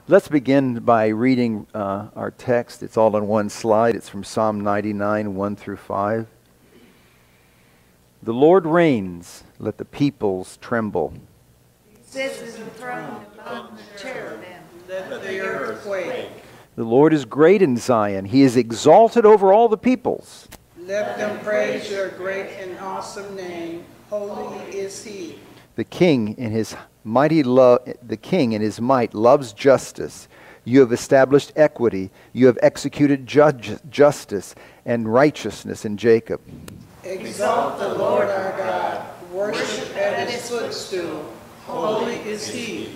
Let's begin by reading our text. It's all on one slide. It's from Psalm 99, 1 through 5. The Lord reigns, let the peoples tremble. He sits enthroned above the cherubim, Let the earth quake. The Lord is great in Zion. He is exalted over all the peoples. Let them praise your great and awesome name. Holy is he. The King in his might loves justice. You have established equity. You have executed justice and righteousness in Jacob. Exalt the Lord our God. Worship at his footstool. Holy is he.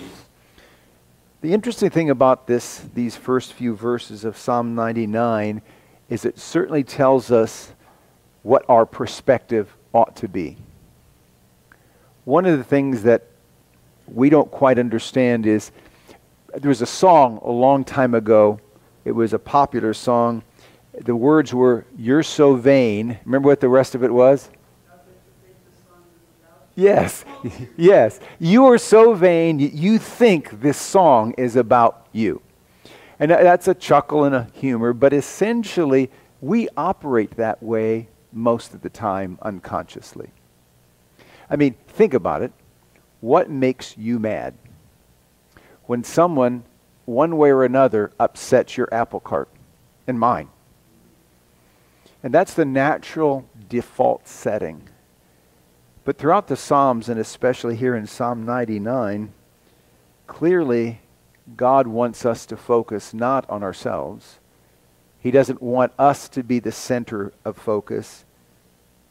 The interesting thing about these first few verses of Psalm 99 is it certainly tells us what our perspective ought to be. One of the things that we don't quite understand is there was a song a long time ago. It was a popular song. The words were, "You're so vain." Remember what the rest of it was? Yes, yes. You are so vain, you think this song is about you. And that's a chuckle and a humor, but essentially we operate that way most of the time unconsciously. I mean, think about it. What makes you mad? When someone, one way or another, upsets your apple cart and mine. And that's the natural default setting. But throughout the Psalms, and especially here in Psalm 99, clearly God wants us to focus not on ourselves. He doesn't want us to be the center of focus,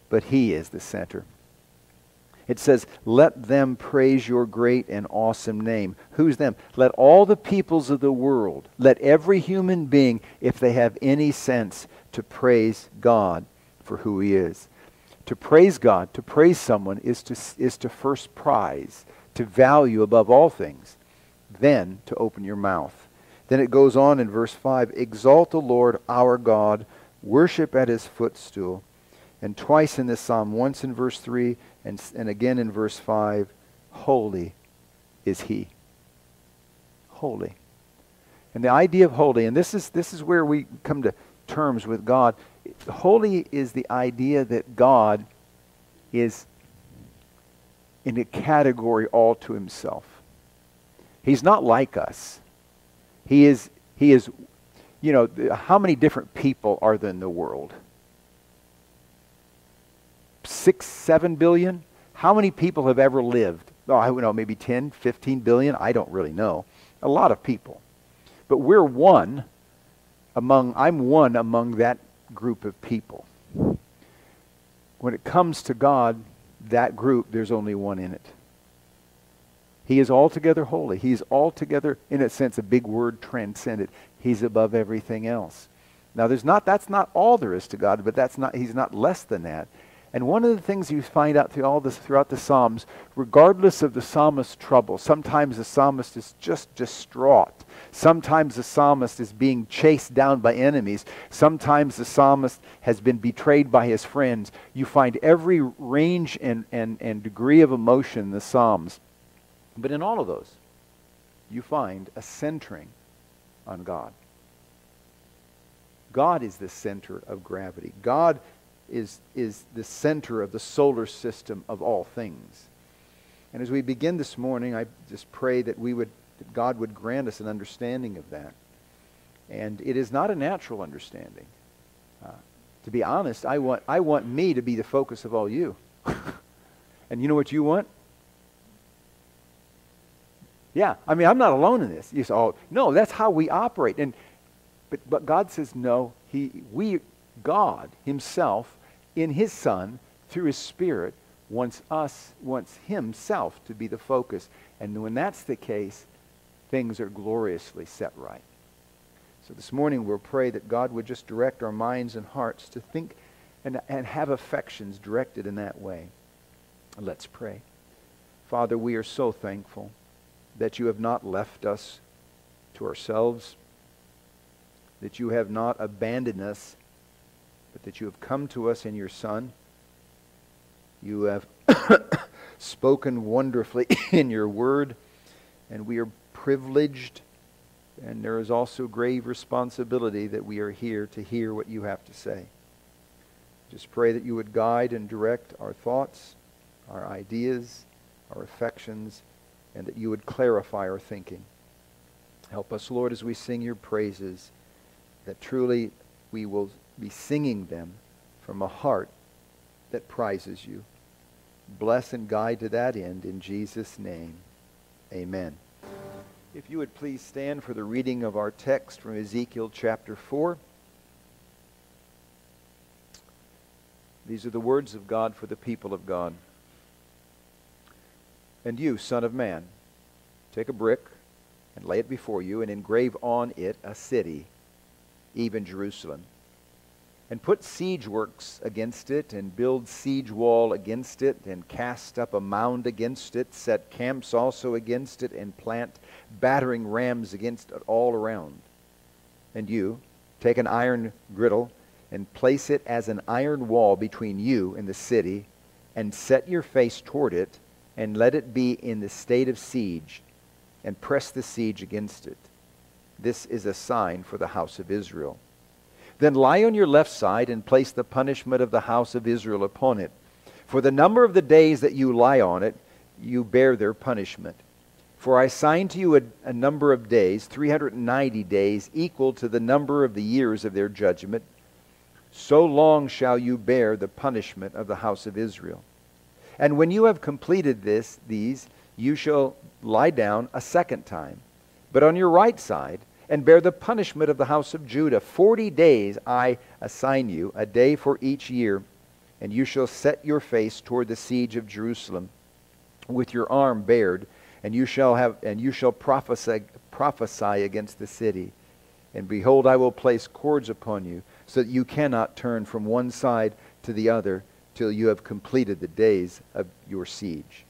but He is the center. It says, let them praise your great and awesome name. Who's them? Let all the peoples of the world, let every human being, if they have any sense, to praise God for who He is. To praise God, to praise someone, is to first prize, to value above all things, then to open your mouth. Then it goes on in verse 5, exalt the Lord our God, worship at His footstool. And twice in this psalm, once in verse 3 and again in verse 5, holy is He. Holy. And the idea of holy, and this is where we come to terms with God. Holy is the idea that God is in a category all to Himself. He's not like us. He is, how many different people are there in the world? 6, 7 billion? How many people have ever lived? Oh, I don't know, maybe 10, 15 billion? I don't really know. A lot of people. But I'm one among that group of people. When it comes to God, that group, there's only one in it. He is altogether holy. He's altogether, in a sense, a big word, transcendent. He's above everything else. Now, that's not all there is to God, but He's not less than that. And one of the things you find out throughout the Psalms, regardless of the psalmist's trouble, sometimes the psalmist is just distraught. Sometimes the psalmist is being chased down by enemies. Sometimes the psalmist has been betrayed by his friends. You find every range and degree of emotion in the Psalms. But in all of those, you find a centering on God. God is the center of gravity. God is the center of the solar system of all things. And as we begin this morning, I just pray that God would grant us an understanding of that. And it is not a natural understanding. To be honest, I want me to be the focus of all you. And you know what you want? Yeah, I mean, I'm not alone in this. You say, oh, no, that's how we operate. But God says, no, God Himself, in His Son, through His Spirit, wants Himself to be the focus. And when that's the case, things are gloriously set right. So this morning we'll pray that God would just direct our minds and hearts to think and have affections directed in that way. Let's pray. Father, we are so thankful that You have not left us to ourselves, that You have not abandoned us, but that You have come to us in Your Son. You have spoken wonderfully in Your Word, and we are privileged And there is also grave responsibility that we are here to hear what you have to say. Just pray that you would guide and direct our thoughts, our ideas, our affections, and that you would clarify our thinking. Help us, Lord, as we sing your praises, that truly we will be singing them from a heart that prizes you. Bless and guide to that end in Jesus' name. Amen. If you would please stand for the reading of our text from Ezekiel chapter 4. These are the words of God for the people of God. And you, son of man, take a brick and lay it before you, and engrave on it a city, even Jerusalem. And put siege works against it, and build siege wall against it, and cast up a mound against it, set camps also against it, and plant battering rams against it all around. And you, take an iron griddle, and place it as an iron wall between you and the city, and set your face toward it, and let it be in the state of siege, and press the siege against it. This is a sign for the house of Israel. Then lie on your left side, and place the punishment of the house of Israel upon it. For the number of the days that you lie on it, you bear their punishment. For I assign to you a number of days, 390 days, equal to the number of the years of their judgment. So long shall you bear the punishment of the house of Israel. And when you have completed these, you shall lie down a second time, but on your right side, and bear the punishment of the house of Judah. 40 days I assign you, a day for each year, and you shall set your face toward the siege of Jerusalem, with your arm bared, and you shall prophesy against the city. And behold, I will place cords upon you, so that you cannot turn from one side to the other, till you have completed the days of your siege.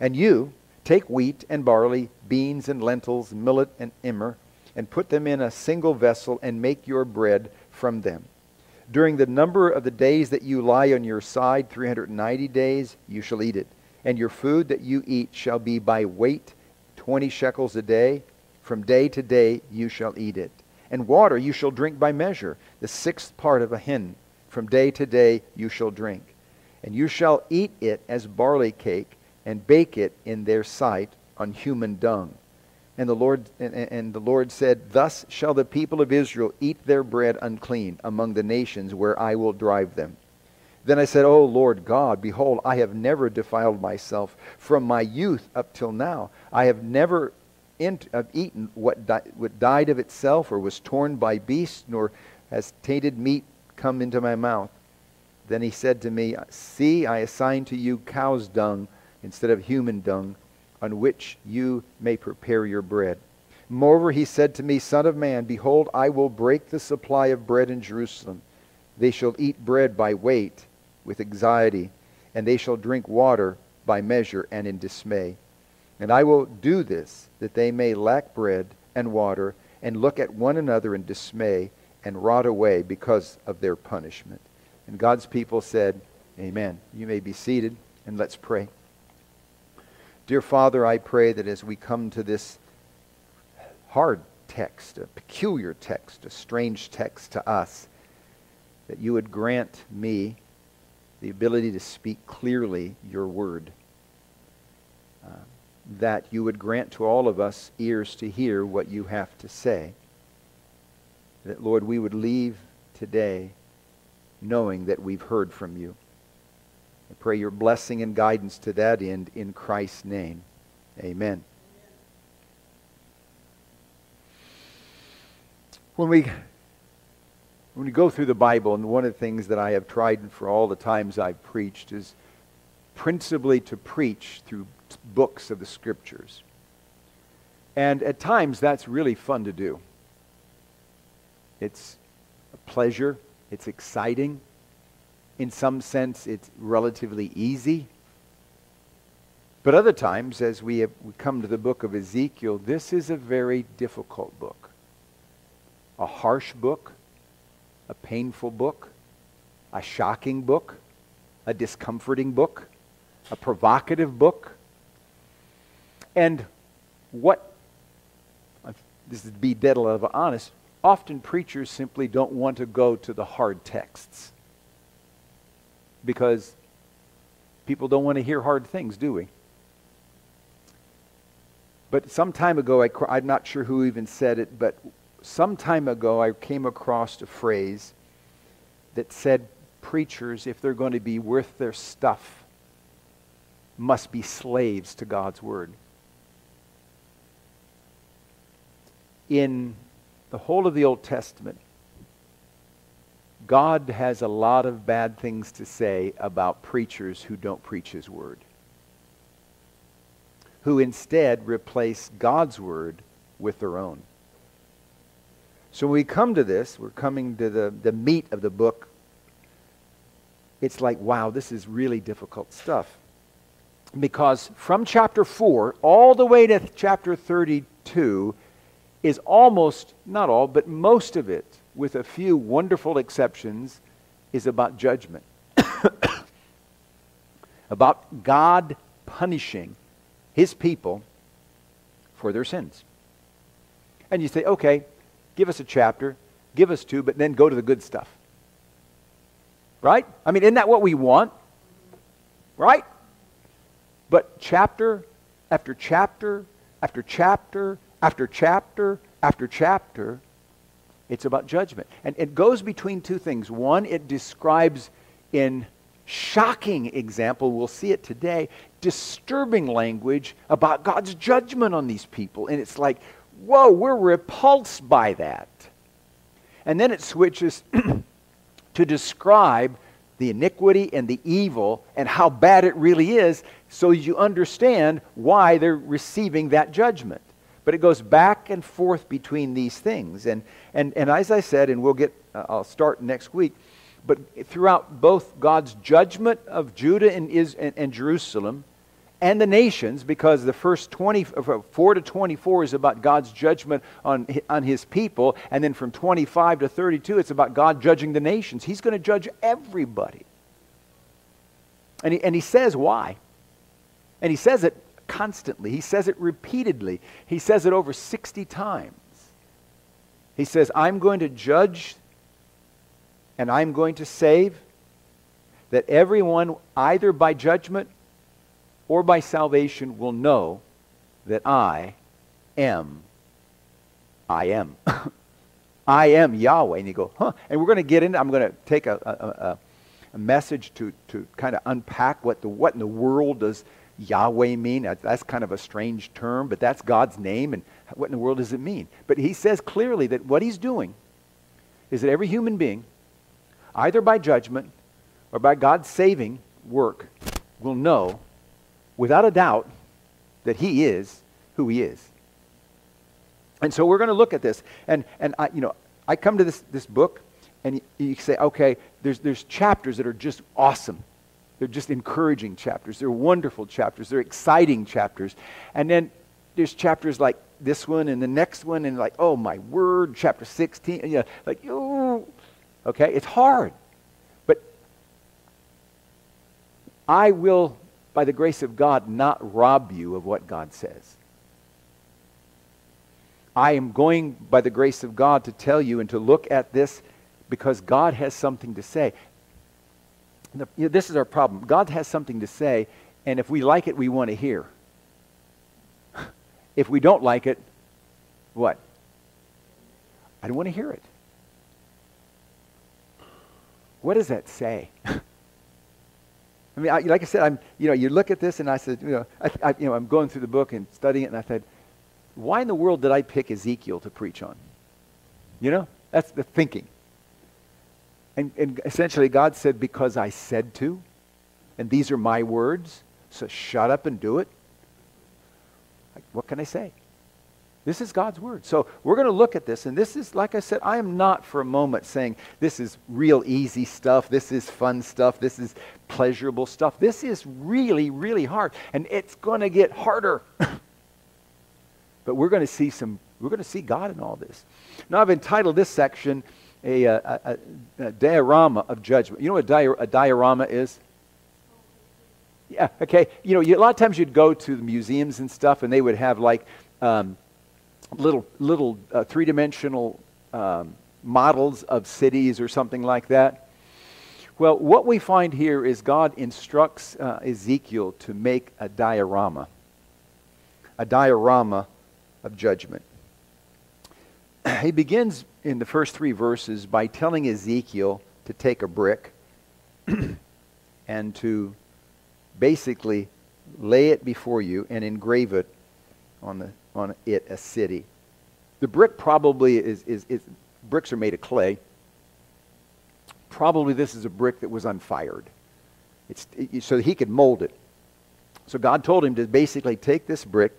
And you take wheat and barley, beans and lentils, millet and emmer, and put them in a single vessel, and make your bread from them. During the number of the days that you lie on your side, 390 days, you shall eat it. And your food that you eat shall be by weight, 20 shekels a day. From day to day you shall eat it. And water you shall drink by measure, the 6th part of a hin. From day to day you shall drink. And you shall eat it as barley cake, and bake it in their sight on human dung. And the Lord said, Thus shall the people of Israel eat their bread unclean among the nations where I will drive them. Then I said, O Lord God, behold, I have never defiled myself from my youth up till now. I have never eaten what died of itself, or was torn by beasts, nor has tainted meat come into my mouth. Then he said to me, See, I assign to you cow's dung instead of human dung, on which you may prepare your bread. Moreover, he said to me, Son of man, behold, I will break the supply of bread in Jerusalem. They shall eat bread by weight with anxiety, and they shall drink water by measure and in dismay. And I will do this, that they may lack bread and water, and look at one another in dismay, and rot away because of their punishment. And God's people said, Amen. You may be seated, and let's pray. Dear Father, I pray that as we come to this hard text, a peculiar text, a strange text to us, that you would grant me the ability to speak clearly your word. That you would grant to all of us ears to hear what you have to say. That, Lord, we would leave today knowing that we've heard from you. I pray your blessing and guidance to that end in Christ's name. Amen. When we go through the Bible, and one of the things that I have tried for all the times I've preached is principally to preach through books of the Scriptures. And at times that's really fun to do. It's a pleasure. It's exciting. In some sense, it's relatively easy. But other times, as we come to the book of Ezekiel, this is a very difficult book. A harsh book, a painful book, a shocking book, a discomforting book, a provocative book. And what this is to be dead honest, often preachers simply don't want to go to the hard texts. Because people don't want to hear hard things, do we? But some time ago, I'm not sure who even said it, but some time ago I came across a phrase that said preachers, if they're going to be worth their stuff, must be slaves to God's Word. In the whole of the Old Testament, God has a lot of bad things to say about preachers who don't preach His Word, who instead replace God's Word with their own. So when we come to this, we're coming to the meat of the book. It's like, wow, this is really difficult stuff. Because from chapter 4 all the way to chapter 32 is almost, not all, but most of it, with a few wonderful exceptions, is about judgment. About God punishing His people for their sins. And you say, okay, give us a chapter, give us 2, but then go to the good stuff. Right? I mean, isn't that what we want? Right? But chapter after chapter after chapter after chapter after chapter, it's about judgment. And it goes between 2 things. One, it describes in shocking example, we'll see it today, disturbing language about God's judgment on these people. And it's like, whoa, we're repulsed by that. And then it switches to describe the iniquity and the evil and how bad it really is, so you understand why they're receiving that judgment. But it goes back and forth between these things. And as I said, and I'll start next week, but throughout both God's judgment of Judah and Jerusalem and the nations, because the first 4 to 24 is about God's judgment on His people, and then from 25 to 32 it's about God judging the nations. He's going to judge everybody. And he says why. And He says it constantly. He says it repeatedly. He says it over 60 times. He says, I'm going to judge and I'm going to save, that everyone, either by judgment or by salvation, will know that I am. I am Yahweh. And you go, huh? And we're going to get into, I'm going to take a message to kind of unpack what in the world does Yahweh mean. That's kind of a strange term, but that's God's name, and what in the world does it mean? But He says clearly that what He's doing is that every human being, either by judgment or by God's saving work, will know without a doubt that He is who He is. And so we're going to look at this. And I come to this book, and you say, okay, there's chapters that are just awesome. They're just encouraging chapters. They're wonderful chapters. They're exciting chapters. And then there's chapters like this one and the next one, and like, oh my word, chapter 16. Like, oh, okay, it's hard. But I will, by the grace of God, not rob you of what God says. I am going, by the grace of God, to tell you and to look at this because God has something to say. This is our problem. God has something to say, and if we like it, we want to hear. If we don't like it, what? I don't want to hear it. What does that say? I mean, like I said, you look at this, and I said, I'm going through the book and studying it, and I said, why in the world did I pick Ezekiel to preach on? That's the thinking. And essentially God said, because I said to, and these are my words, so shut up and do it. Like, what can I say? This is God's word. So we're going to look at this, and this is, like I said, I am not for a moment saying this is real easy stuff, this is fun stuff, this is pleasurable stuff. This is really, really hard, and it's going to get harder. But we're going to see God in all this. Now I've entitled this section a Diorama of Judgment. You know what a diorama is? Yeah, okay. A lot of times you'd go to the museums and stuff, and they would have like little three-dimensional models of cities or something like that. Well, what we find here is God instructs Ezekiel to make a diorama of judgment. He begins in the first 3 verses by telling Ezekiel to take a brick and to basically lay it before you and engrave it on it a city. The brick probably is bricks are made of clay. Probably this is a brick that was unfired. So he could mold it. So God told him to basically take this brick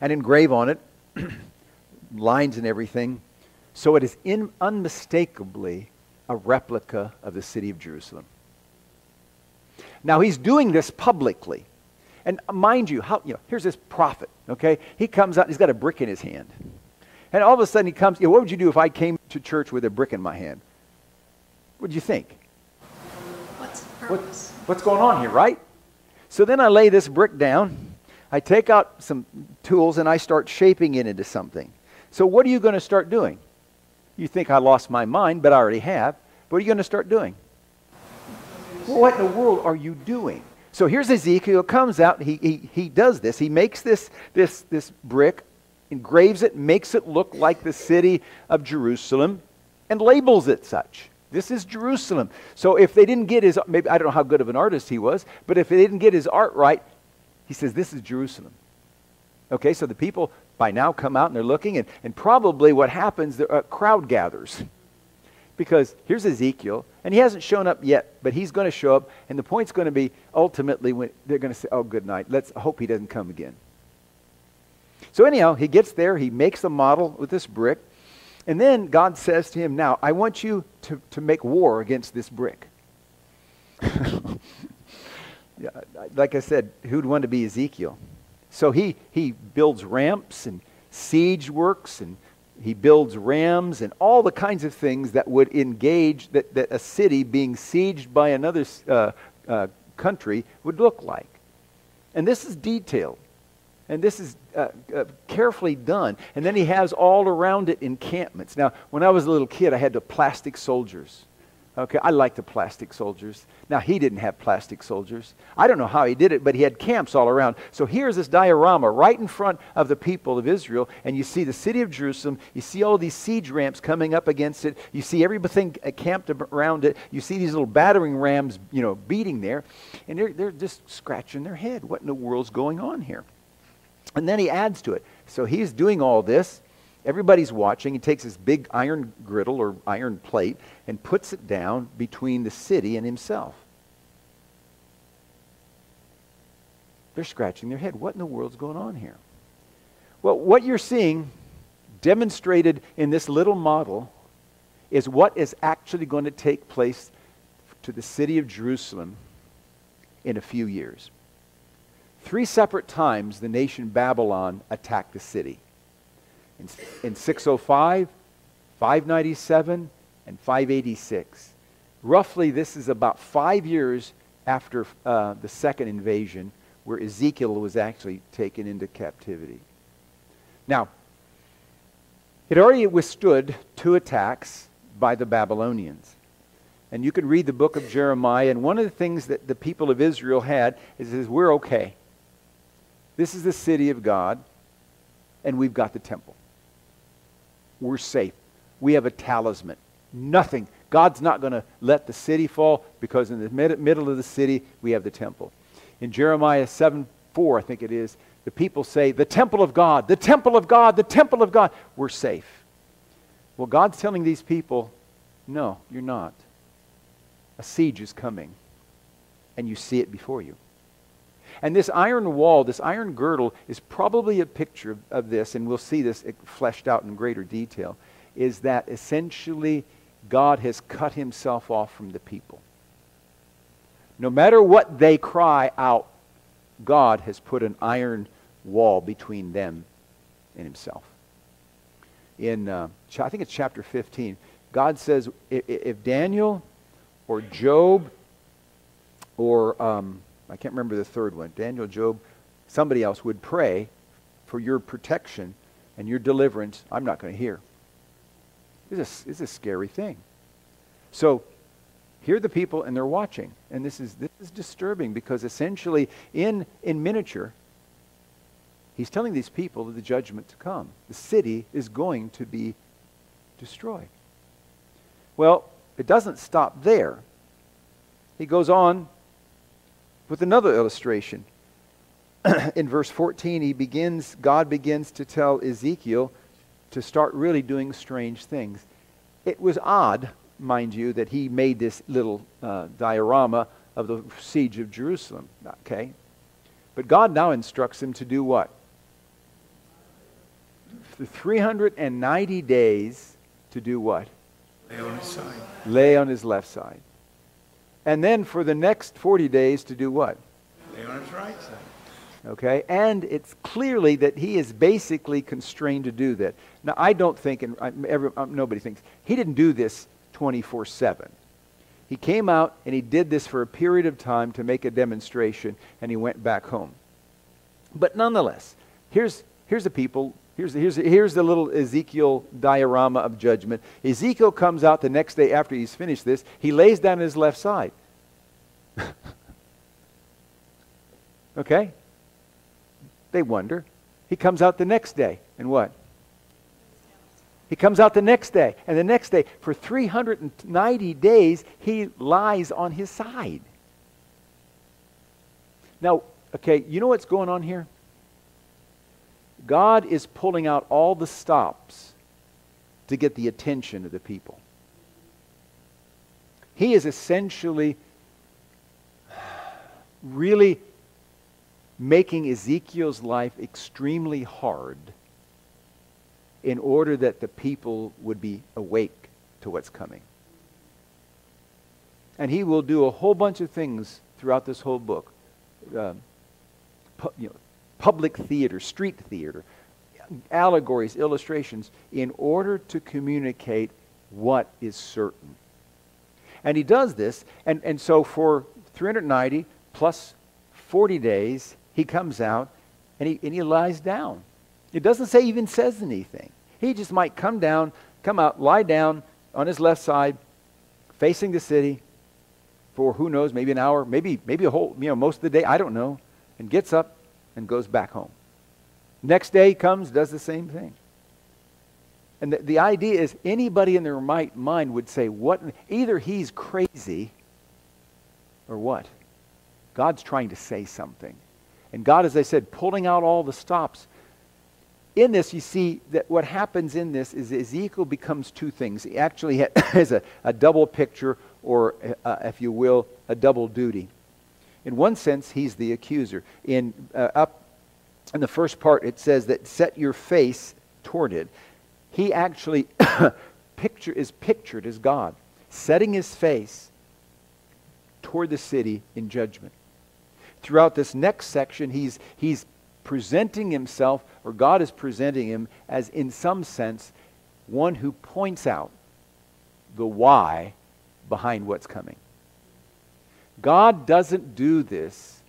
and engrave on it lines and everything, so it is unmistakably a replica of the city of Jerusalem. Now he's doing this publicly. And mind you, here's this prophet, okay? He comes out, he's got a brick in his hand. And all of a sudden he comes, what would you do if I came to church with a brick in my hand? What do you think? What's the purpose? What's going on here, right? So then I lay this brick down, I take out some tools, and I start shaping it into something. So what are you going to start doing? You think I lost my mind, but I already have. What are you going to start doing? What in the world are you doing? So here's Ezekiel, comes out, he does this. He makes this brick, engraves it, makes it look like the city of Jerusalem, and labels it such. This is Jerusalem. So if they didn't get his, maybe I don't know how good of an artist he was, but if they didn't get his art right, he says, this is Jerusalem. Okay, so the people by now come out and they're looking, and probably what happens, a crowd gathers. Because here's Ezekiel, and he hasn't shown up yet, but he's going to show up, and the point's going to be ultimately when they're going to say, oh, good night, let's hope he doesn't come again. So anyhow, he gets there, he makes the model with this brick, and then God says to him, now, I want you to make war against this brick. Yeah, like I said, who'd want to be Ezekiel? So he builds ramps and siege works, and he builds rams and all the kinds of things that would engage that a city being sieged by another country would look like. And this is detailed. And this is carefully done. And then he has all around it encampments. Now, when I was a little kid, I had the plastic soldiers. Okay, I like the plastic soldiers. Now, he didn't have plastic soldiers. I don't know how he did it, but he had camps all around. So here's this diorama right in front of the people of Israel, and you see the city of Jerusalem. You see all these siege ramps coming up against it. You see everything camped around it. You see these little battering rams, beating there, and they're just scratching their head. What in the world's going on here? And then he adds to it. So he's doing all this. Everybody's watching. He takes this big iron griddle or iron plate and puts it down between the city and himself. They're scratching their head. What in the world's going on here? Well, what you're seeing demonstrated in this little model is what is actually going to take place to the city of Jerusalem in a few years. 3 separate times the nation Babylon attacked the city. In 605, 597, and 586. Roughly, this is about 5 years after the second invasion, where Ezekiel was actually taken into captivity. Now, it already withstood 2 attacks by the Babylonians. And you can read the book of Jeremiah, and one of the things that the people of Israel had is we're okay. This is the city of God, and we've got the temple. We're safe. We have a talisman. Nothing. God's not going to let the city fall, because in the middle of the city, we have the temple. In Jeremiah 7:4, I think it is, the people say, the temple of God, the temple of God, the temple of God. We're safe. Well, God's telling these people, no, you're not. A siege is coming, and you see it before you. And this iron wall, this iron girdle, is probably a picture of this, and we'll see this fleshed out in greater detail, is that essentially God has cut himself off from the people. No matter what they cry out, God has put an iron wall between them and himself. In, I think it's chapter 15, God says, if Daniel or Job or I can't remember the third one, Daniel, Job, somebody else would pray for your protection and your deliverance, I'm not going to hear. It's a scary thing. So here are the people, and they're watching. And this is disturbing, because essentially in miniature, he's telling these people of the judgment to come. The city is going to be destroyed. Well, it doesn't stop there. He goes on with another illustration. In verse 14, God begins to tell Ezekiel to start really doing strange things. It was odd, mind you, that he made this little diorama of the siege of Jerusalem. Okay? But God now instructs him to do what? For 390 days to do what? Lay on his side. Lay on his left side. And then for the next 40 days to do what? Lay on his right side. Okay? And it's clearly that he is basically constrained to do that. Now, I don't think, and nobody thinks, he didn't do this 24/7. He came out and he did this for a period of time to make a demonstration, and he went back home. But nonetheless, here's the people. Here's the little Ezekiel diorama of judgment. Ezekiel comes out the next day after he's finished this. He lays down his left side. Okay? They wonder. He comes out the next day, and what? He comes out the next day, and the next day. For 390 days, he lies on his side. Now, okay, you know what's going on here? God is pulling out all the stops to get the attention of the people. He is essentially really making Ezekiel's life extremely hard in order that the people would be awake to what's coming. And he will do a whole bunch of things throughout this whole book. Public theater, street theater, allegories, illustrations, in order to communicate what is certain. And he does this, and so for 390 plus 40 days, he comes out and he lies down. It doesn't say even says anything. He just might come out, lie down on his left side, facing the city for who knows, maybe an hour, maybe a whole, most of the day, I don't know, and gets up and goes back home. Next day he comes, does the same thing. And the idea is anybody in their right mind would say, what? Either he's crazy or what? God's trying to say something. And God, as I said, pulling out all the stops. In this, you see that what happens in this is Ezekiel becomes two things. He actually has a double picture, or if you will, a double duty. In one sense, he's the accuser. Up in the first part, it says that set your face toward it. He actually is pictured as God, setting his face toward the city in judgment. Throughout this next section, he's presenting himself, or God is presenting him as, in some sense, one who points out the why behind what's coming. God doesn't do this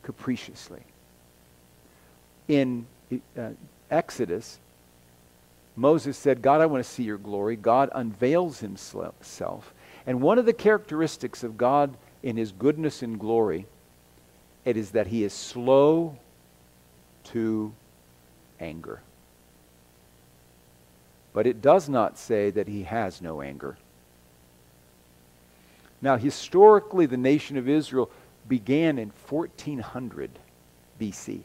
capriciously. In Exodus, Moses said, God, I want to see your glory. God unveils himself. And one of the characteristics of God in his goodness and glory, it is that he is slow to anger. But it does not say that he has no anger. Now, historically, the nation of Israel began in 1400 BC.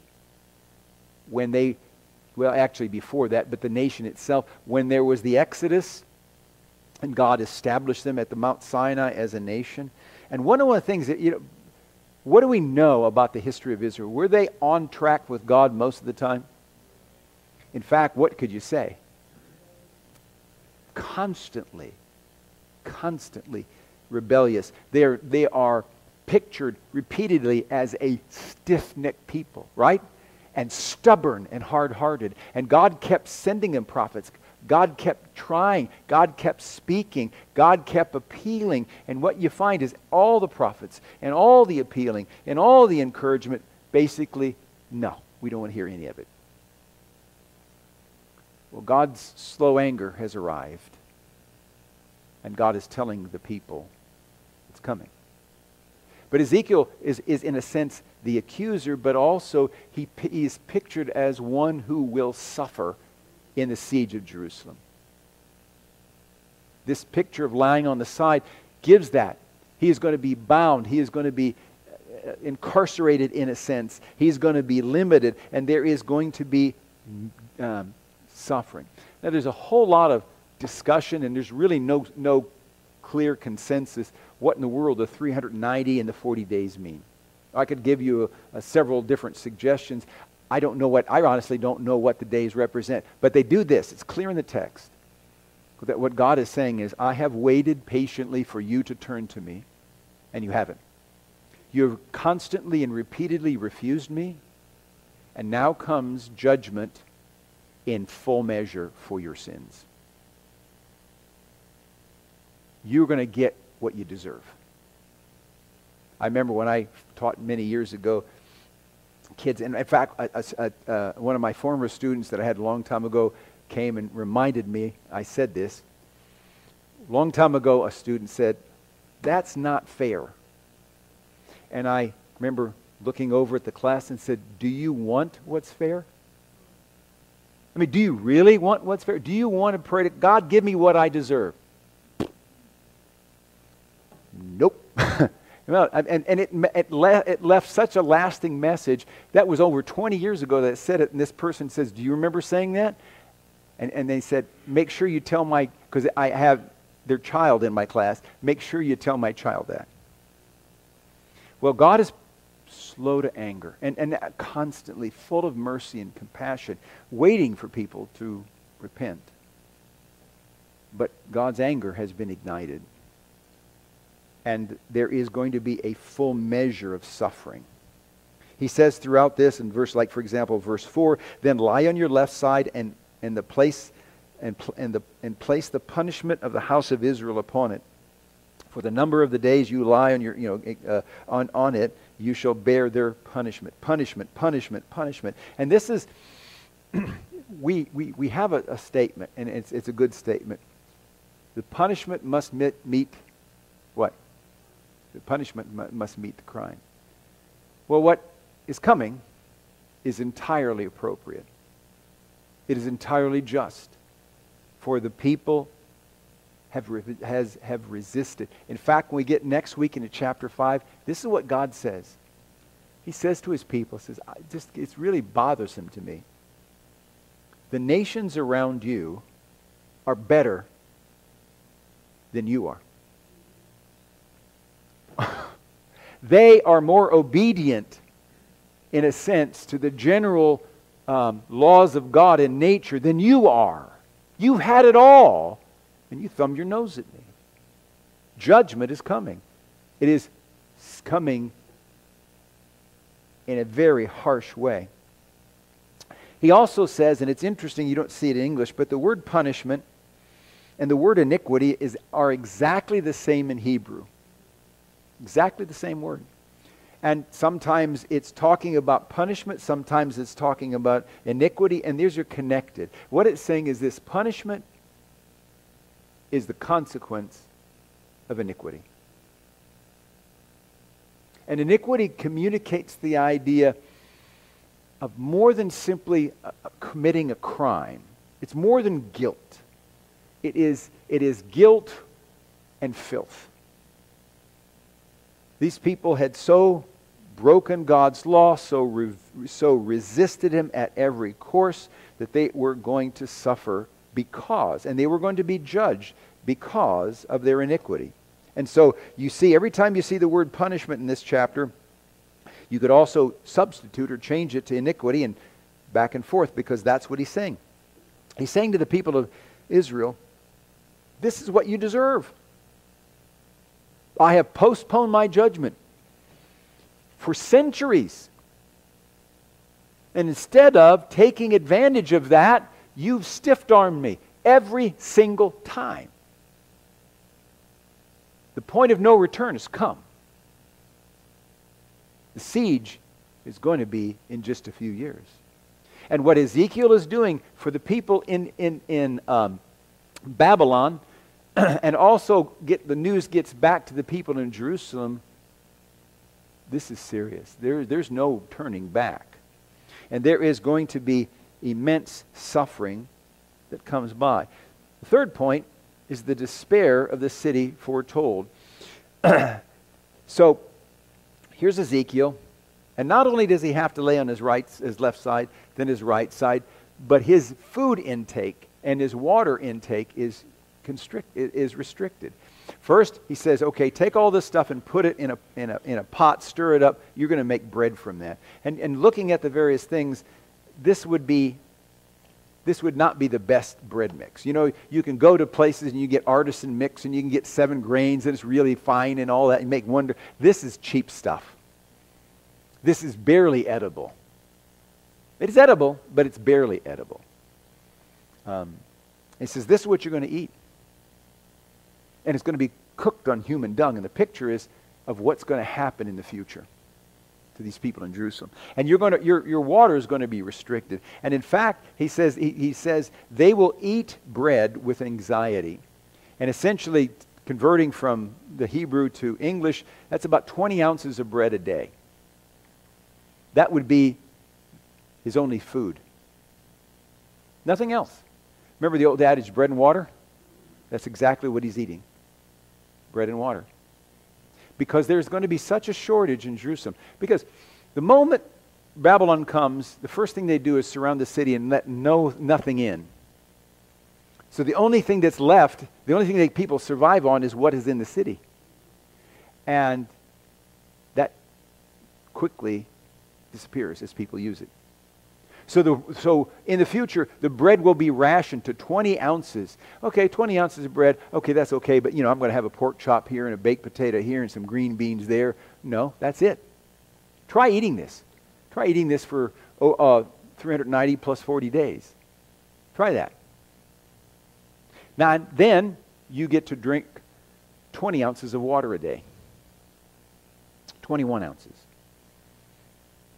When they, well, actually before that, but the nation itself, when there was the Exodus, and God established them at the Mount Sinai as a nation. And one of the things that, what do we know about the history of Israel? Were they on track with God most of the time? In fact, what could you say? Constantly rebellious. They are pictured repeatedly as a stiff-necked people, right? And stubborn and hard-hearted. And God kept sending them prophets. God kept trying. God kept speaking. God kept appealing. And what you find is all the prophets and all the appealing and all the encouragement, basically, no, we don't want to hear any of it. Well, God's slow anger has arrived. And God is telling the people it's coming. But Ezekiel is in a sense the accuser, but also he is pictured as one who will suffer in the siege of Jerusalem. This picture of lying on the side gives that. He is going to be bound. He is going to be incarcerated in a sense. He's going to be limited, and there is going to be suffering. Now, there's a whole lot of discussion, and there's really no clear consensus what in the world the 390 and the 40 days mean. I could give you several different suggestions. I honestly don't know what the days represent. But they do this. It's clear in the text that what God is saying is, I have waited patiently for you to turn to me, and you haven't. You have constantly and repeatedly refused me, and now comes judgment in full measure for your sins. You're going to get what you deserve. I remember when I taught many years ago, kids, and in fact, one of my former students that I had a long time ago came and reminded me, I said this. A long time ago, a student said, "That's not fair." And I remember looking over at the class and said, "Do you want what's fair? I mean, do you really want what's fair? Do you want to pray to God, give me what I deserve?" Nope. And it left such a lasting message. That was over 20 years ago that said it, and this person says, "Do you remember saying that?" And they said, "Make sure you tell because I have their child in my class, make sure you tell my child that." Well, God is slow to anger and constantly full of mercy and compassion, waiting for people to repent. But God's anger has been ignited. And there is going to be a full measure of suffering. He says throughout this, in verse, like for example, verse 4, "Then lie on your left side and place the punishment of the house of Israel upon it. For the number of the days you lie on on it, you shall bear their punishment." Punishment, punishment, punishment. And this is we have a statement, and it's a good statement. The punishment must meet what? The punishment must meet the crime. Well, what is coming is entirely appropriate. It is entirely just, for the people have resisted. In fact, when we get next week into chapter 5, this is what God says. He says to his people, it's really bothersome to me. The nations around you are better than you are. They are more obedient, in a sense, to the general laws of God in nature than you are. You've had it all, and you thumb your nose at me. Judgment is coming. It is coming in a very harsh way. He also says, and it's interesting, you don't see it in English, but the word punishment and the word iniquity are exactly the same in Hebrew. Exactly the same word. And sometimes it's talking about punishment, sometimes it's talking about iniquity, and these are connected. What it's saying is this: punishment is the consequence of iniquity. And iniquity communicates the idea of more than simply committing a crime. It's more than guilt. It is guilt and filth. These people had so broken God's law, so resisted him at every course, that they were going to suffer and they were going to be judged because of their iniquity. And so you see, every time you see the word punishment in this chapter, you could also substitute or change it to iniquity and back and forth, because that's what he's saying. He's saying to the people of Israel, this is what you deserve. I have postponed my judgment for centuries. And instead of taking advantage of that, you've stiff-armed me every single time. The point of no return has come. The siege is going to be in just a few years. And what Ezekiel is doing for the people in Babylon, and also the news gets back to the people in Jerusalem, this is serious. There's no turning back. And there is going to be immense suffering that comes by. The third point is the despair of the city foretold. So here's Ezekiel, and not only does he have to lay on his left side, then his right side, but his food intake and his water intake is restricted. First, he says, okay, take all this stuff and put it in a pot, stir it up. You're going to make bread from that. And looking at the various things, this would not be the best bread mix. You know, you can go to places and you get artisan mix and you can get 7 grains and it's really fine and all that and make wonder. This is cheap stuff. This is barely edible. It is edible, but it's barely edible. He says, this is what you're going to eat. And it's going to be cooked on human dung. And the picture is of what's going to happen in the future to these people in Jerusalem. And your water is going to be restricted. And in fact, he says they will eat bread with anxiety. And essentially, converting from the Hebrew to English, that's about 20 ounces of bread a day. That would be his only food. Nothing else. Remember the old adage, bread and water? That's exactly what he's eating. Bread and water. Because there's going to be such a shortage in Jerusalem. Because the moment Babylon comes, the first thing they do is surround the city and let nothing in. So the only thing that's left, the only thing that people survive on is what is in the city. And that quickly disappears as people use it. So in the future, the bread will be rationed to 20 ounces. Okay, 20 ounces of bread. Okay, that's okay, but I'm going to have a pork chop here and a baked potato here and some green beans there. No, that's it. Try eating this. Try eating this for 390 plus 40 days. Try that. Now, then you get to drink 20 ounces of water a day. 21 ounces.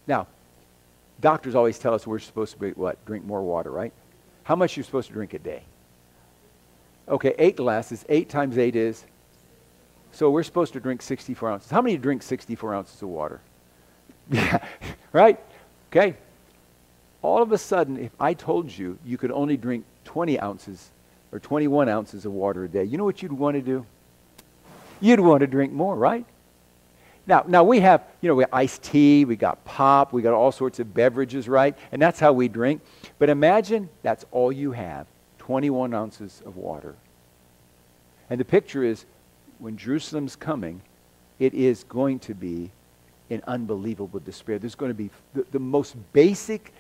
Now, doctors always tell us we're supposed to drink more water, right? How much are you supposed to drink a day? Okay, 8 glasses. 8 times 8 is? So we're supposed to drink 64 ounces. How many drink 64 ounces of water? Yeah, right? Okay. All of a sudden, if I told you you could only drink 20 ounces or 21 ounces of water a day, you know what you'd want to do? You'd want to drink more, right? Now we have, we have iced tea, we got pop, we got all sorts of beverages, right? And that's how we drink. But imagine that's all you have, 21 ounces of water. And the picture is, when Jerusalem's coming, it is going to be in unbelievable despair. There's going to be the most basic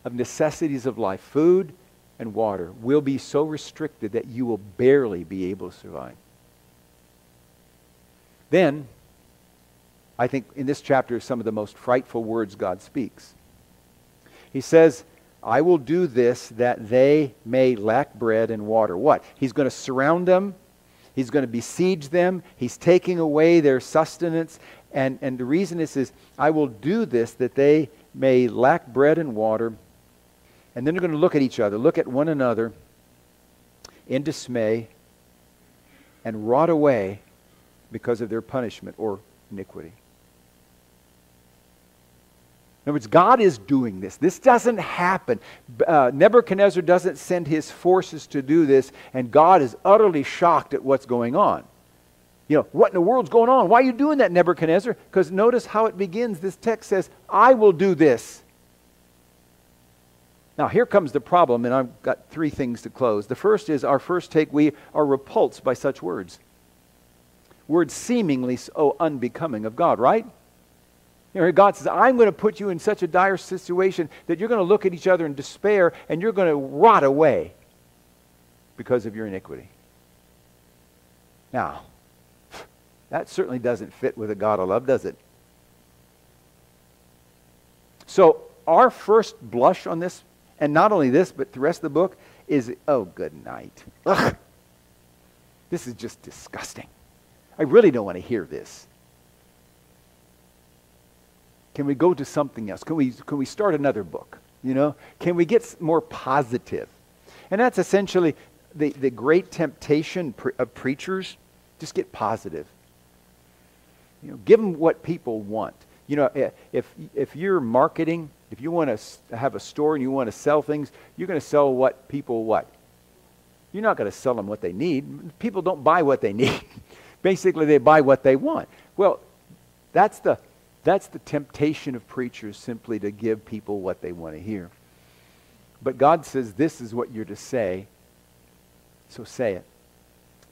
of necessities of life, food and water, will be so restricted that you will barely be able to survive. Then, I think in this chapter are some of the most frightful words God speaks. He says, I will do this that they may lack bread and water. What? He's going to surround them. He's going to besiege them. He's taking away their sustenance. And the reason is I will do this that they may lack bread and water. And then they're going to look at each other, look at one another in dismay and rot away because of their punishment or iniquity. In other words, God is doing this. This doesn't happen. Nebuchadnezzar doesn't send his forces to do this, and God is utterly shocked at what's going on. What in the world's going on? Why are you doing that, Nebuchadnezzar? Because notice how it begins. This text says, I will do this. Now, here comes the problem, and I've got 3 things to close. The first is, our first take, we are repulsed by such words. Words seemingly so unbecoming of God, right? God says, I'm going to put you in such a dire situation that you're going to look at each other in despair and you're going to rot away because of your iniquity. Now, that certainly doesn't fit with a God of love, does it? So, our first blush on this, and not only this, but the rest of the book, is, oh, good night. Ugh. This is just disgusting. I really don't want to hear this. Can we go to something else? Can we start another book? Can we get more positive? And that's essentially the great temptation of preachers. Just get positive. Give them what people want. If you're marketing, if you want to have a store and you want to sell things, you're going to sell what people what? You're not going to sell them what they need. People don't buy what they need. Basically, they buy what they want. Well, that's the temptation of preachers, simply to give people what they want to hear. But God says this is what you're to say, so say it.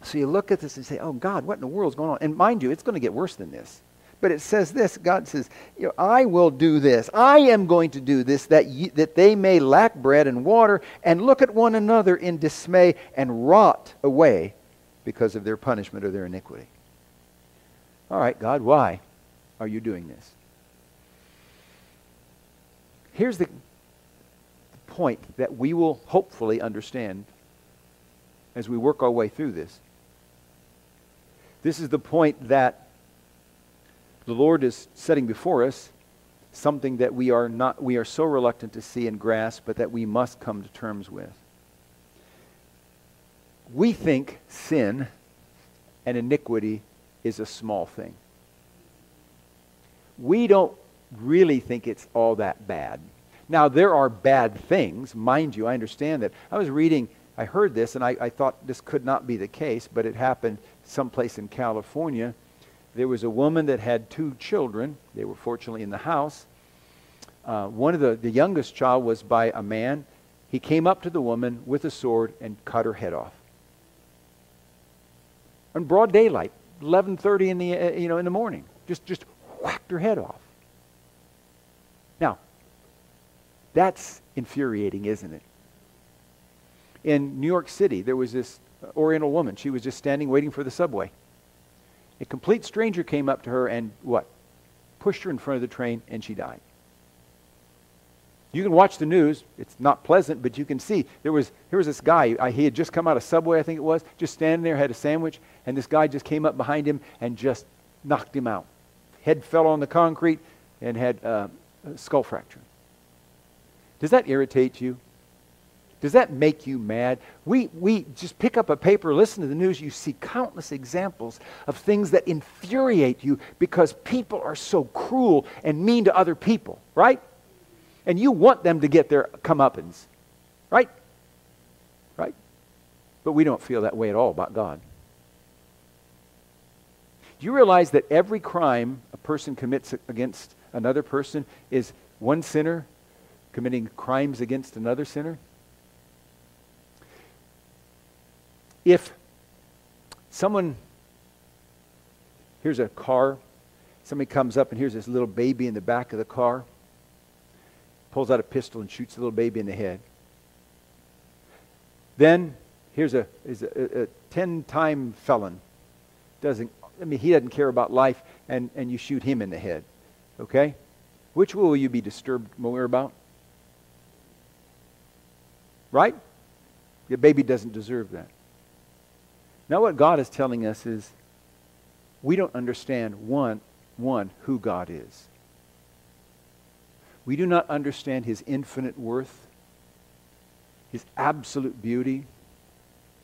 So you look at this and say, oh God, what in the world is going on? And mind you, it's going to get worse than this. But it says this, God says, I will do this. I am going to do this, that they may lack bread and water, and look at one another in dismay and rot away because of their punishment or their iniquity. All right, God, why are you doing this? Here's the point that we will hopefully understand as we work our way through this. This is the point that the Lord is setting before us, something that we are so reluctant to see and grasp, but that we must come to terms with. We think sin and iniquity is a small thing. We don't really think it's all that bad. Now, there are bad things. Mind you, I understand that. I heard this, and I thought this could not be the case, but it happened someplace in California. There was a woman that had 2 children. They were fortunately in the house. One of the youngest child was by a man. He came up to the woman with a sword and cut her head off. In broad daylight, 11:30 in the morning, just whacked her head off. Now, that's infuriating, isn't it? In New York City, there was this Oriental woman. She was just standing waiting for the subway. A complete stranger came up to her and what? Pushed her in front of the train, and she died. You can watch the news. It's not pleasant, but you can see here was this guy. He had just come out of Subway, I think it was, just standing there, had a sandwich, and this guy just came up behind him and just knocked him out. Head fell on the concrete and had a skull fracture. Does that irritate you? Does that make you mad? We just pick up a paper, listen to the news, you see countless examples of things that infuriate you because people are so cruel and mean to other people, right? And you want them to get their comeuppance, right? Right? But we don't feel that way at all about God. Do you realize that every crime a person commits against another person is one sinner committing crimes against another sinner? If here's a car, somebody comes up and here's this little baby in the back of the car, pulls out a pistol and shoots the little baby in the head. Then here's a 10-time felon. He doesn't care about life, and you shoot him in the head. Okay? Which will you be disturbed more about? Right? The baby doesn't deserve that. Now what God is telling us is we don't understand, one, who God is. We do not understand His infinite worth, His absolute beauty,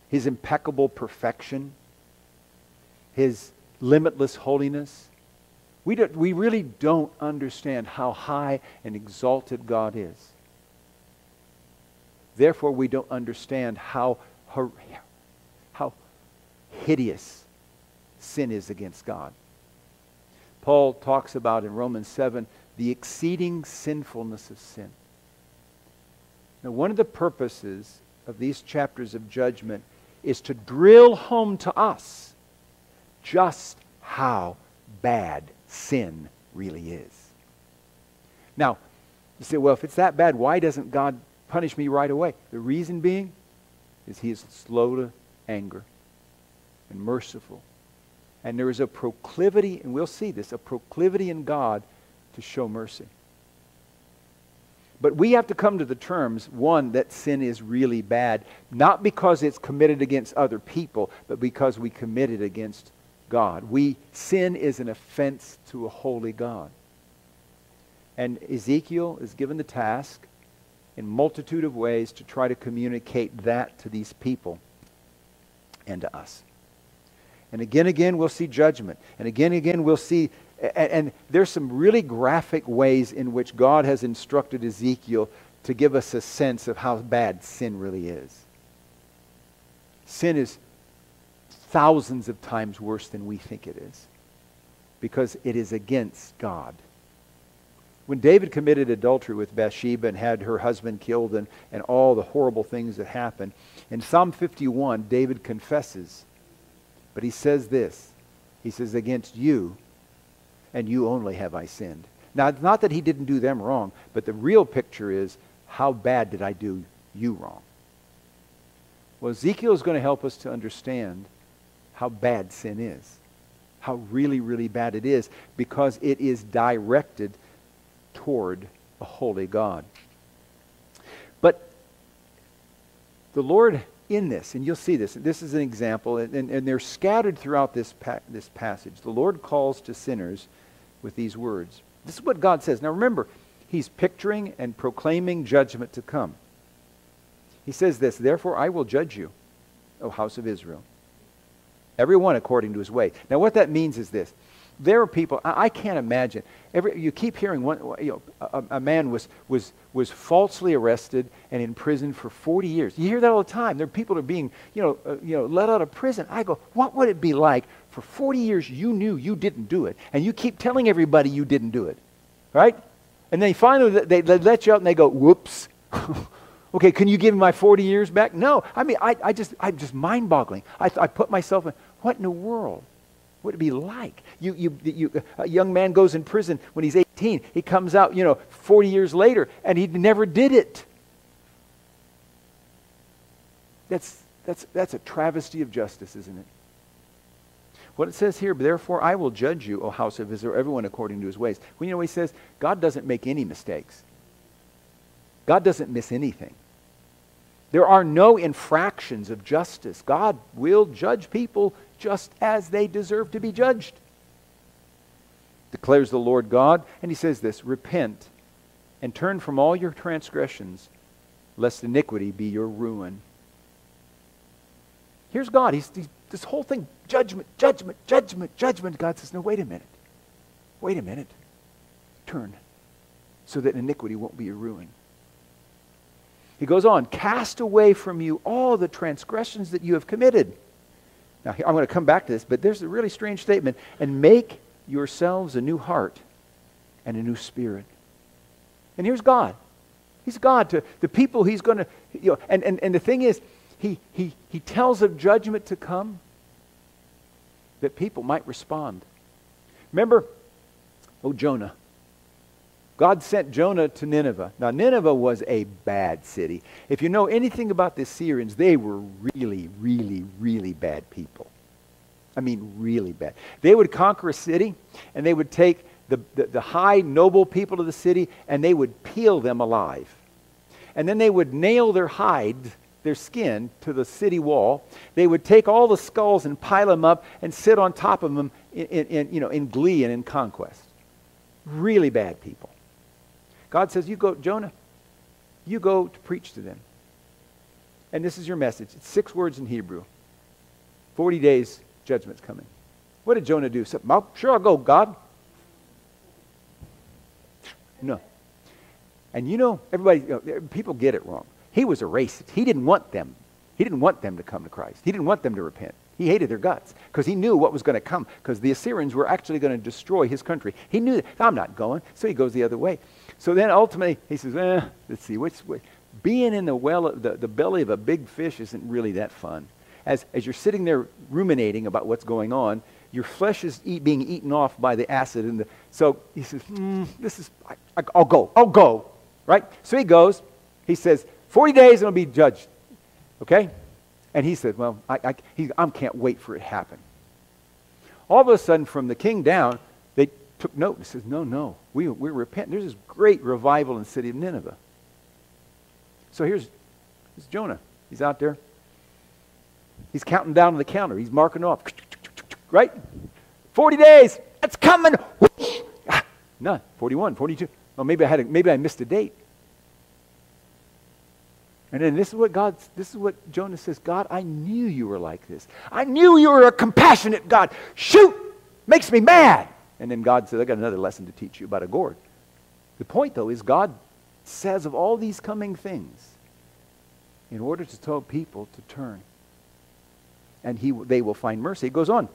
His impeccable perfection, His limitless holiness. We really don't understand how high and exalted God is. Therefore, we don't understand how hideous sin is against God. Paul talks about in Romans 7 the exceeding sinfulness of sin. Now, one of the purposes of these chapters of judgment is to drill home to us just how bad sin really is. Now, you say, well, if it's that bad, why doesn't God punish me right away? The reason being is He is slow to anger and merciful. And there is a proclivity, and we'll see this, a proclivity in God to show mercy. But we have to come to the terms, one, that sin is really bad, not because it's committed against other people, but because we commit it against God. Sin is an offense to a holy God. And Ezekiel is given the task in multitude of ways to try to communicate that to these people and to us. And again, we'll see judgment. And again, we'll see, and there's some really graphic ways in which God has instructed Ezekiel to give us a sense of how bad sin really is. Sin is thousands of times worse than we think it is, because it is against God. When David committed adultery with Bathsheba and had her husband killed and all the horrible things that happened, in Psalm 51, David confesses, but he says this. He says, against you and you only have I sinned. Now, it's not that he didn't do them wrong, but the real picture is, how bad did I do you wrong? Well, Ezekiel is going to help us to understand how bad sin is. How really, really bad it is, because it is directed toward a holy God. But the Lord in this, and you'll see this is an example, and they're scattered throughout this passage. The Lord calls to sinners with these words. This is what God says. Now remember, He's picturing and proclaiming judgment to come. He says this, therefore I will judge you, O house of Israel, everyone according to his way. Now what that means is this. There are people, I can't imagine. You keep hearing a man was falsely arrested and in prison for 40 years. You hear that all the time. There are people that are being let out of prison. I go, what would it be like for 40 years you knew you didn't do it, and you keep telling everybody you didn't do it, right? And then finally they let you out and they go, whoops. Okay, can you give me my 40 years back? No. I mean, I'm just mind-boggling. I put myself in, what in the world would it be like? A young man goes in prison when he's 18. He comes out, 40 years later, and he never did it. That's a travesty of justice, isn't it? What it says here, therefore I will judge you, O house of Israel, everyone according to his ways. Well, you know what he says? God doesn't make any mistakes. God doesn't miss anything. There are no infractions of justice. God will judge people just as they deserve to be judged, declares the Lord God. And he says this, repent and turn from all your transgressions, lest iniquity be your ruin. Here's God. He's this whole thing, judgment, judgment, judgment, judgment. God says, no, wait a minute. Wait a minute. Turn so that iniquity won't be your ruin. He goes on, cast away from you all the transgressions that you have committed. Now, I'm going to come back to this, but there's a really strange statement. And make yourselves a new heart and a new spirit. And here's God. He's God to the people he's going to, and the thing is, he tells of judgment to come that people might respond. Remember, Jonah. God sent Jonah to Nineveh. Now, Nineveh was a bad city. If you know anything about the Syrians, they were really, really, really bad people. I mean, really bad. They would conquer a city, and they would take the high, noble people of the city, and they would peel them alive. And then they would nail their hide, their skin, to the city wall. They would take all the skulls and pile them up and sit on top of them in glee and in conquest. Really bad people. God says, you go, Jonah, you go to preach to them. And this is your message. It's 6 words in Hebrew. 40 days, judgment's coming. What did Jonah do? He said, sure, I'll go, God. No. And everybody, people get it wrong. He was a racist. He didn't want them. He didn't want them to come to Christ. He didn't want them to repent. He hated their guts because he knew what was going to come, because the Assyrians were actually going to destroy his country. He knew that. I'm not going. So he goes the other way. So then ultimately he says, let's see, which way? Being in the belly of a big fish isn't really that fun. As you're sitting there ruminating about what's going on, your flesh is being eaten off by the acid. So he says, I'll go, right? So he goes. He says, 40 days and I'll be judged, okay? And he said, well, I can't wait for it to happen. All of a sudden, from the king down, they took note and says, no, we're repenting. There's this great revival in the city of Nineveh. So here's Jonah. He's out there. He's counting down on the counter. He's marking off. Right? 40 days. It's coming. None. 41, 42. Oh, maybe I missed a date. And then this is what Jonah says, God, I knew you were like this. I knew you were a compassionate God. Shoot! Makes me mad. And then God says, I got another lesson to teach you about a gourd. The point, though, is God says of all these coming things, in order to tell people to turn, and they will find mercy. It goes on.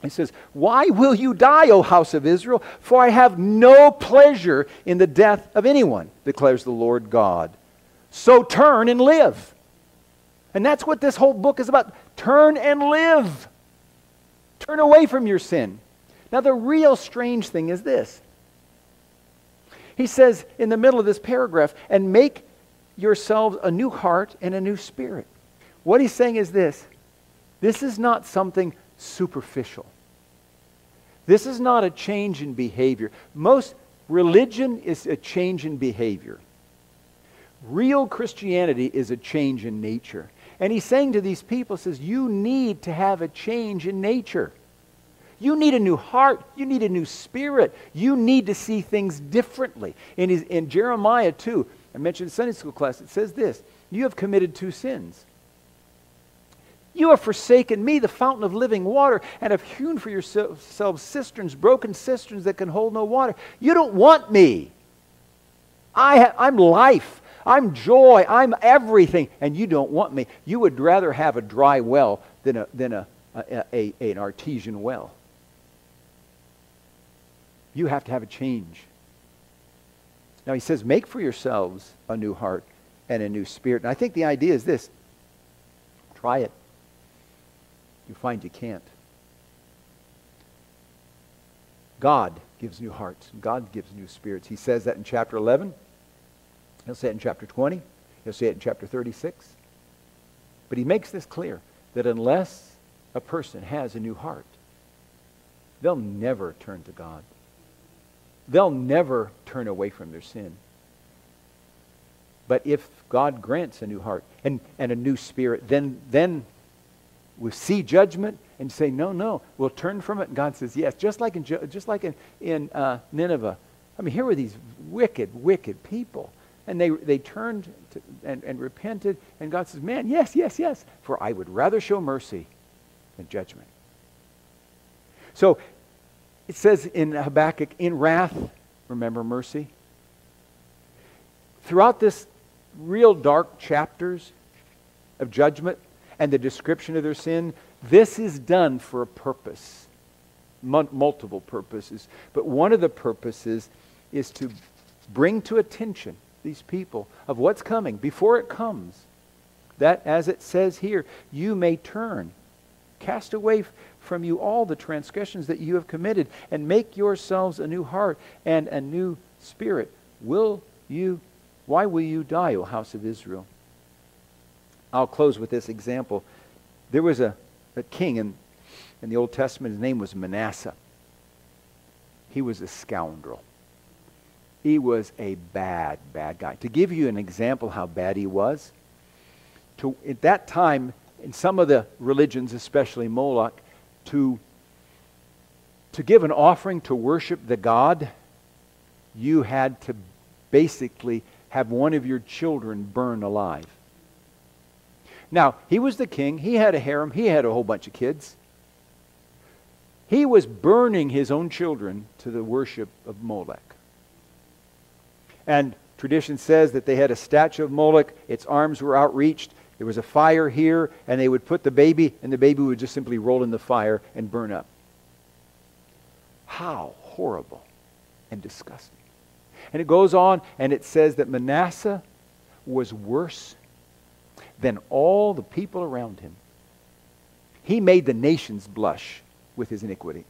He says, why will you die, O house of Israel? For I have no pleasure in the death of anyone, declares the Lord God. So turn and live. And that's what this whole book is about. Turn and live. Turn away from your sin. Now the real strange thing is this. He says in the middle of this paragraph, and make yourselves a new heart and a new spirit. What he's saying is this. This is not something superficial. This is not a change in behavior. Most religion is a change in behavior. Real Christianity is a change in nature. And he's saying to these people, says, you need to have a change in nature. You need a new heart. You need a new spirit. You need to see things differently. In Jeremiah 2, I mentioned in Sunday school class, it says this, you have committed 2 sins. You have forsaken me, the fountain of living water, and have hewn for yourselves cisterns, broken cisterns that can hold no water. You don't want me. I'm life. I'm joy. I'm everything. And you don't want me. You would rather have a dry well than an artesian well. You have to have a change. Now he says, make for yourselves a new heart and a new spirit. And I think the idea is this. Try it. You find you can't. God gives new hearts. God gives new spirits. He says that in chapter 11. He'll say it in chapter 20. He'll say it in chapter 36. But he makes this clear, that unless a person has a new heart, they'll never turn to God. They'll never turn away from their sin. But if God grants a new heart and a new spirit, then we see judgment and say, no, we'll turn from it. And God says, yes, just like in Nineveh. I mean, here were these wicked people. And they turned and repented. And God says, man, yes, for I would rather show mercy than judgment. So it says in Habakkuk, in wrath, remember mercy. Throughout this real dark chapters of judgment and the description of their sin, this is done for a purpose. Multiple purposes. But one of the purposes is to bring to attention these people of what's coming before it comes. That, as it says here, you may turn. Cast away from you all the transgressions that you have committed, and make yourselves a new heart and a new spirit. Why will you die, O house of Israel? I'll close with this example. There was a king in the Old Testament. His name was Manasseh. He was a scoundrel. He was a bad guy. To give you an example how bad he was, at that time, in some of the religions, especially Moloch, to give an offering to worship the god, you had to basically have one of your children burn alive. Now, he was the king. He had a harem. He had a whole bunch of kids. He was burning his own children to the worship of Molech. And tradition says that they had a statue of Molech. Its arms were outreached. There was a fire here, and they would put the baby, and the baby would just simply roll in the fire and burn up. How horrible and disgusting. And it goes on, and it says that Manasseh was worse than all the people around him. He made the nations blush with his iniquity.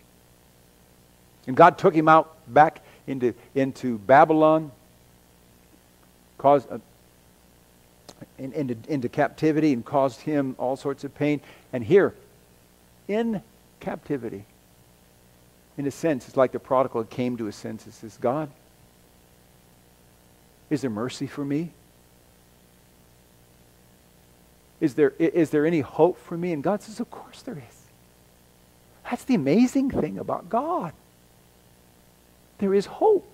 And God took him out back into Babylon, into captivity, and caused him all sorts of pain. And here, in captivity, in a sense, it's like the prodigal came to his senses. Says, God, is there mercy for me? Is there any hope for me? And God says, of course there is. That's the amazing thing about God. There is hope.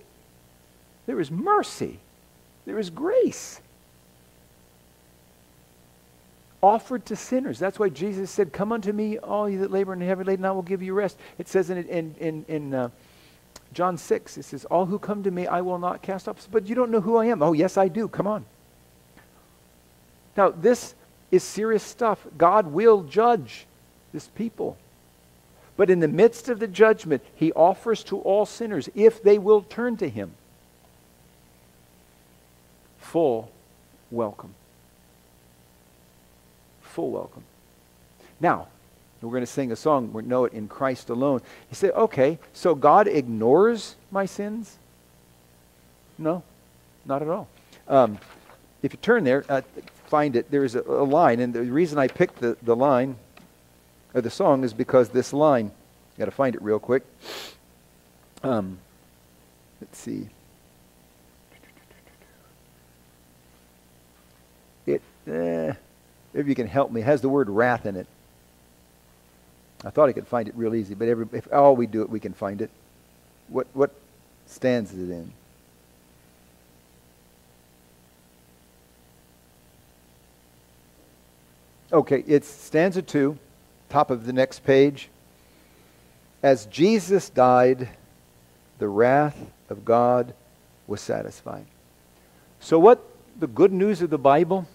There is mercy. There is grace. offered to sinners. That's why Jesus said, come unto me, all you that labor and are heavy laden, I will give you rest. It says in John 6, it says, all who come to me, I will not cast off. But you don't know who I am. Oh, yes, I do. Come on. Now, this is serious stuff. God will judge this people. But in the midst of the judgment, he offers to all sinners, if they will turn to him, full welcome. Full welcome. Now, we're going to sing a song, we know it, In Christ Alone. You say, okay, so God ignores my sins? No, not at all. If you turn there, find it, there's a line, and the reason I picked the line, or the song, is because this line, got to find it real quick. Let's see. If you can help me, it has the word wrath in it. I thought I could find it real easy, but if all we do it, we can find it. What stands it in? Okay, it's stanza 2, top of the next page. As Jesus died, the wrath of God was satisfied. So what the good news of the Bible,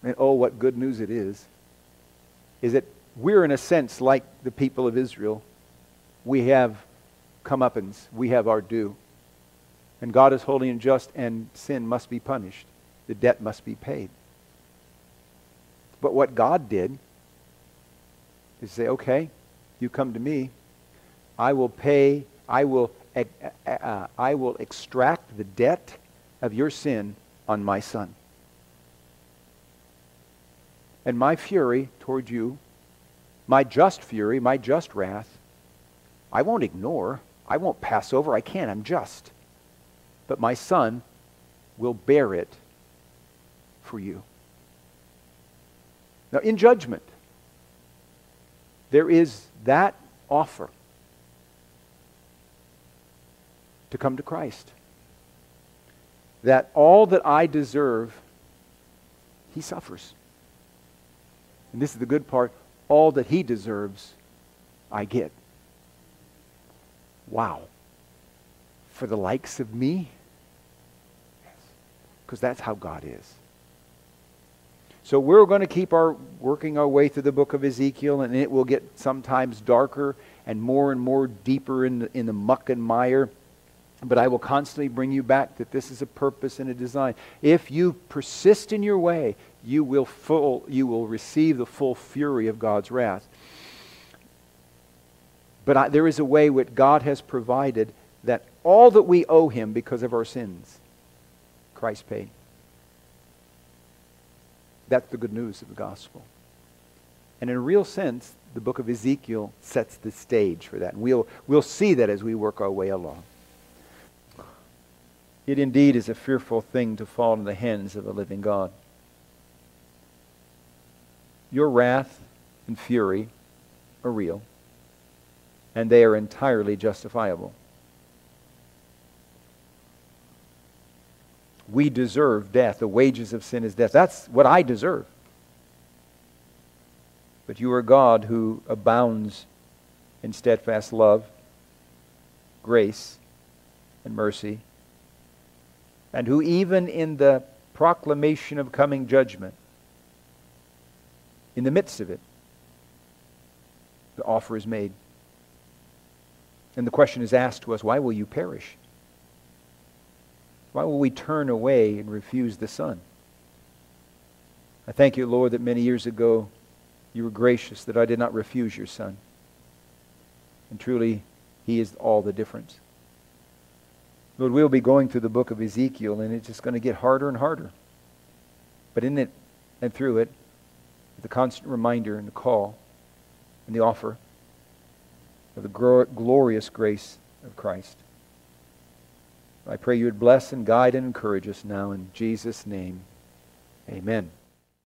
and oh, what good news it is that we're in a sense like the people of Israel. We have comeuppance, we have our due. And God is holy and just, and sin must be punished. The debt must be paid. But what God did is say, okay, you come to me, I will pay, I will extract the debt of your sin on my Son. And my fury toward you, my just fury, my just wrath, I won't ignore, I won't pass over, I can't, I'm just. But my Son will bear it for you. Now, in judgment, there is that offer to come to Christ. That all that I deserve, he suffers. And this is the good part, all that he deserves, I get. Wow. For the likes of me? Yes. Because that's how God is. So we're going to keep working our way through the book of Ezekiel, and it will get sometimes darker and more deeper in the muck and mire. But I will constantly bring you back that this is a purpose and a design. If you persist in your way, you will receive the full fury of God's wrath. But there is a way which God has provided that all that we owe him because of our sins, Christ paid. That's the good news of the gospel. And in a real sense, the book of Ezekiel sets the stage for that. And we'll see that as we work our way along. It indeed is a fearful thing to fall in the hands of a living God. Your wrath and fury are real, and they are entirely justifiable. We deserve death. The wages of sin is death. That's what I deserve. But you are God who abounds in steadfast love, grace, and mercy, and who even in the proclamation of coming judgment, in the midst of it, the offer is made. And the question is asked to us, why will you perish? Why will we turn away and refuse the Son? I thank you, Lord, that many years ago you were gracious that I did not refuse your Son. And truly, he is all the difference. Lord, we'll be going through the book of Ezekiel, and it's just going to get harder and harder. But in it and through it, the constant reminder and the call and the offer of the glorious grace of Christ. I pray you would bless and guide and encourage us now in Jesus' name. Amen.